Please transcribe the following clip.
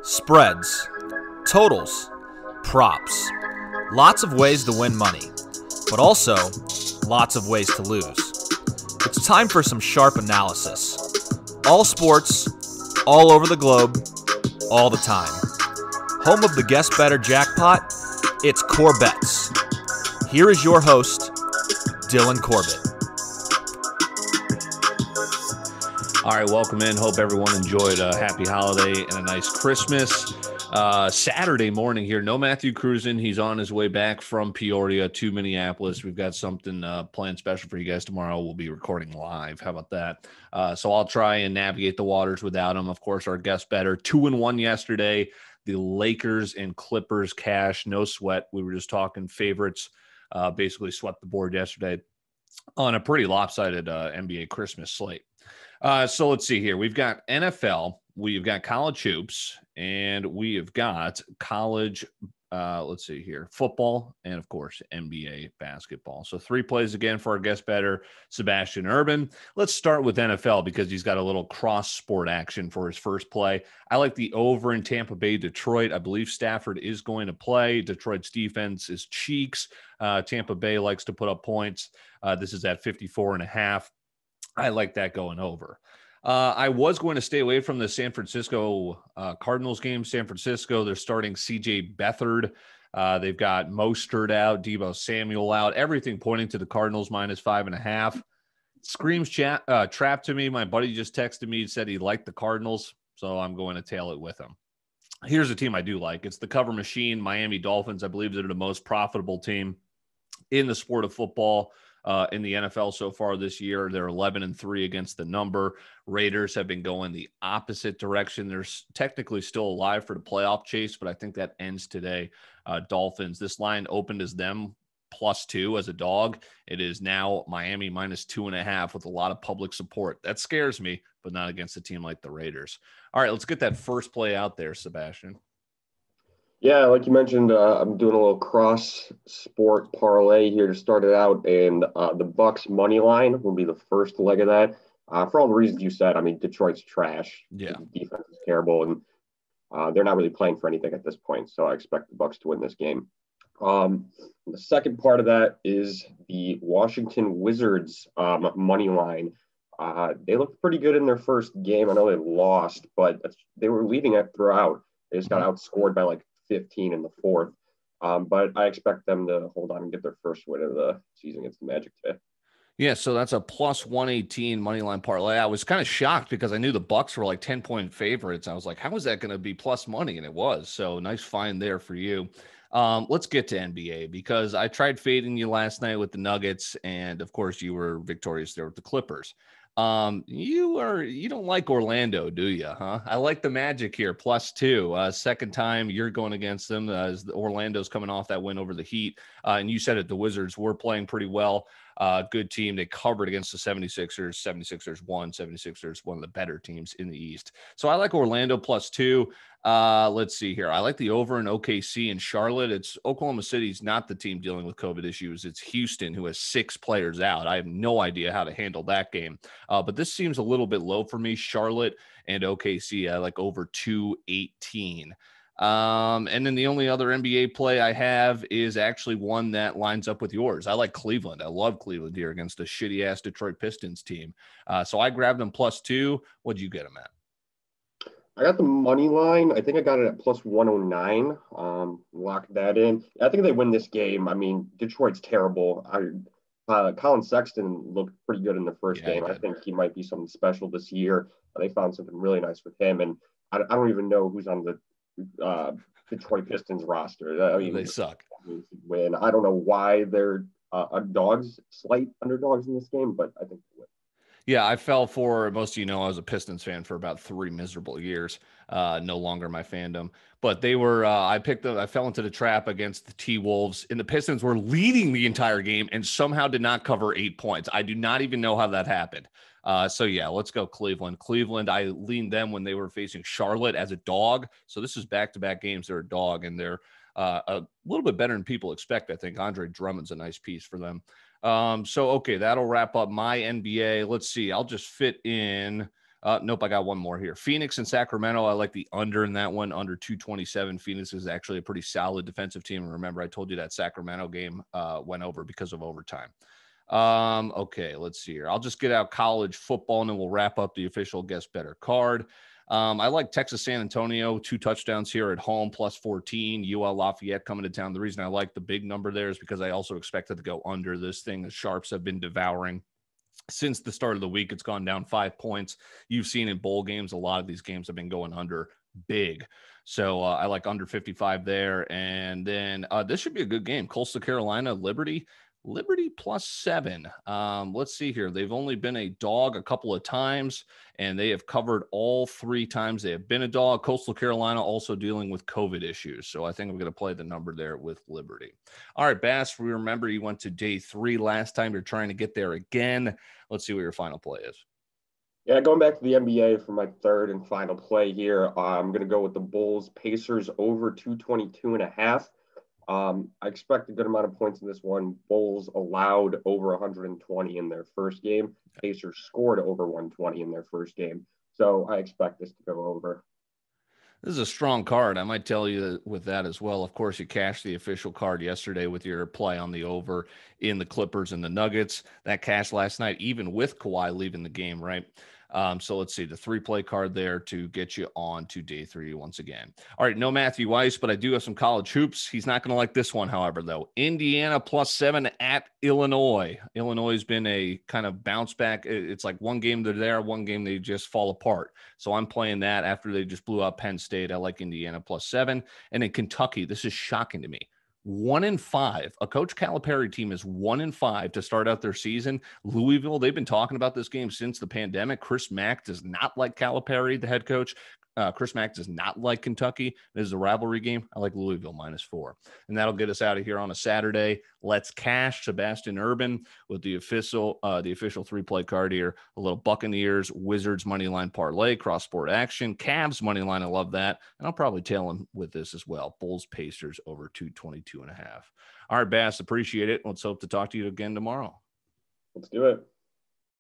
Spreads, totals, props. Lots of ways to win money, but also lots of ways to lose. It's time for some sharp analysis. All sports, all over the globe, all the time. Home of the Guess Better jackpot, it's CorBET. Here is your host, Dylan Corbett. All right, welcome in. Hope everyone enjoyed a happy holiday and a nice Christmas. Saturday morning here. No Matthew Cruzen. He's on his way back from Peoria to Minneapolis. We've got something planned special for you guys tomorrow. We'll be recording live. How about that? So I'll try and navigate the waters without him. Of course, our Guess Better 2-1 yesterday. The Lakers and Clippers cash, no sweat. We were just talking favorites. Basically swept the board yesterday on a pretty lopsided NBA Christmas slate. So let's see here. We've got NFL, we've got college hoops, and we have got college, let's see here, football, and of course, NBA basketball. So 3 plays again for our Guess Better, Sebastian Urban. Let's start with NFL because he's got a little cross-sport action for his first play. I like the over in Tampa Bay, Detroit. I believe Stafford is going to play. Detroit's defense is cheeks. Tampa Bay likes to put up points. This is at 54.5. I like that going over. I was going to stay away from the San Francisco Cardinals game. San Francisco, they're starting C.J. Beathard. They've got Mostert out, Deebo Samuel out. Everything pointing to the Cardinals -5.5. Screams trap to me. My buddy just texted me, said he liked the Cardinals, so I'm going to tail it with him. Here's a team I do like. It's the cover machine, Miami Dolphins. I believe they're the most profitable team in the sport of football. In the NFL so far this year. They're 11-3 against the number. Raiders have been going the opposite direction. They're technically still alive for the playoff chase, but I think that ends today. Dolphins, this line opened as them +2 as a dog. It is now Miami -2.5 with a lot of public support. That scares me, but not against a team like the Raiders. All right, let's get that first play out there, Sebastian. Yeah, like you mentioned, I'm doing a little cross-sport parlay here to start it out, and the Bucks money line will be the first leg of that. For all the reasons you said, I mean, Detroit's trash. Yeah, the defense is terrible, and they're not really playing for anything at this point. So I expect the Bucks to win this game. The second part of that is the Washington Wizards money line. They looked pretty good in their first game. I know they lost, but they were leading it throughout. They just got outscored by like 15 in the fourth. But I expect them to hold on and get their first win of the season against the Magic today. Yeah, so that's a +118 money line parlay. I was kind of shocked because I knew the Bucks were like 10-point favorites. I was like, how is that going to be plus money? And it was. So nice find there for you. Let's get to NBA because I tried fading you last night with the Nuggets, and of course you were victorious there with the Clippers. You don't like Orlando, do you? Huh? I like the Magic here, +2. Second time you're going against them as Orlando's coming off that win over the Heat. And you said it, the Wizards were playing pretty well. Good team. They covered against the 76ers. 76ers won. 76ers, one of the better teams in the East. So I like Orlando +2. Let's see here. I like the over in OKC and Charlotte. It's Oklahoma City's not the team dealing with COVID issues. It's Houston who has 6 players out. I have no idea how to handle that game. But this seems a little bit low for me. Charlotte and OKC, I like over 218. And then the only other NBA play I have is actually one that lines up with yours. I like Cleveland. I love Cleveland here against a shitty ass Detroit Pistons team. So I grabbed them +2. What'd you get them at? I got the money line. I think I got it at +109. Locked that in. I think they win this game. I mean, Detroit's terrible. Colin Sexton looked pretty good in the first game. I think he might be something special this year. They found something really nice with him. And I don't even know who's on the Detroit Pistons roster. I mean, they suck. Win. I don't know why they're slight underdogs in this game, but I think they win. Yeah, I fell for, most of you know, I was a Pistons fan for about 3 miserable years. No longer my fandom. But they were, I fell into the trap against the T-Wolves, and the Pistons were leading the entire game and somehow did not cover 8 points. I do not even know how that happened. So, yeah, let's go Cleveland. Cleveland, I leaned them when they were facing Charlotte as a dog. So this is back-to-back games. They're a dog, and they're a little bit better than people expect, I think. Andre Drummond's a nice piece for them. Okay, that'll wrap up my NBA. Let's see. I'll just fit in Nope, I got one more here. Phoenix and Sacramento. I like the under in that one, under 227. Phoenix is actually a pretty solid defensive team. And remember, I told you that Sacramento game went over because of overtime. Okay, let's see here. I'll just get out college football and then we'll wrap up the official guest better card. I like Texas San Antonio, 2 touchdowns here at home, plus 14. UL Lafayette coming to town. The reason I like the big number there is because I also expect it to go under. This thing the Sharps have been devouring. Since the start of the week, it's gone down 5 points. You've seen in bowl games, a lot of these games have been going under big. So I like under 55 there. And then this should be a good game. Coastal Carolina, Liberty plus 7. Let's see here. They've only been a dog a couple of times, and they have covered all 3 times they have been a dog. Coastal Carolina also dealing with COVID issues. So I think I'm going to play the number there with Liberty. All right, Bass, we remember you went to day 3 last time. You're trying to get there again. Let's see what your final play is. Yeah, going back to the NBA for my third and final play here, I'm going to go with the Bulls Pacers over 222.5. I expect a good amount of points in this one. Bulls allowed over 120 in their first game. Pacers scored over 120 in their first game. So I expect this to go over. This is a strong card. I might tell you with that as well. Of course, you cashed the official card yesterday with your play on the over in the Clippers and the Nuggets. That cashed last night, even with Kawhi leaving the game, right? So let's see, the 3-play card there to get you on to day 3 once again. All right, no Matthew Weiss, but I do have some college hoops. He's not going to like this one, however, though. Indiana plus 7 at Illinois. Illinois has been a kind of bounce back. It's like one game they're there, one game they just fall apart. So I'm playing that after they just blew out Penn State. I like Indiana plus 7. And in Kentucky, this is shocking to me. 1-5. A Coach Calipari team is 1-5 to start out their season. Louisville, they've been talking about this game since the pandemic. Chris Mack does not like Calipari, the head coach. Chris Mack does not like Kentucky. This is a rivalry game. I like Louisville minus 4. And that'll get us out of here on a Saturday. Let's cash Sebastian Urban with the official 3-play card here. A little Buccaneers, Wizards moneyline parlay, cross sport action, Cavs moneyline. I love that. And I'll probably tail him with this as well. Bulls Pacers over 222.5. All right, Bass, appreciate it. Let's hope to talk to you again tomorrow. Let's do it.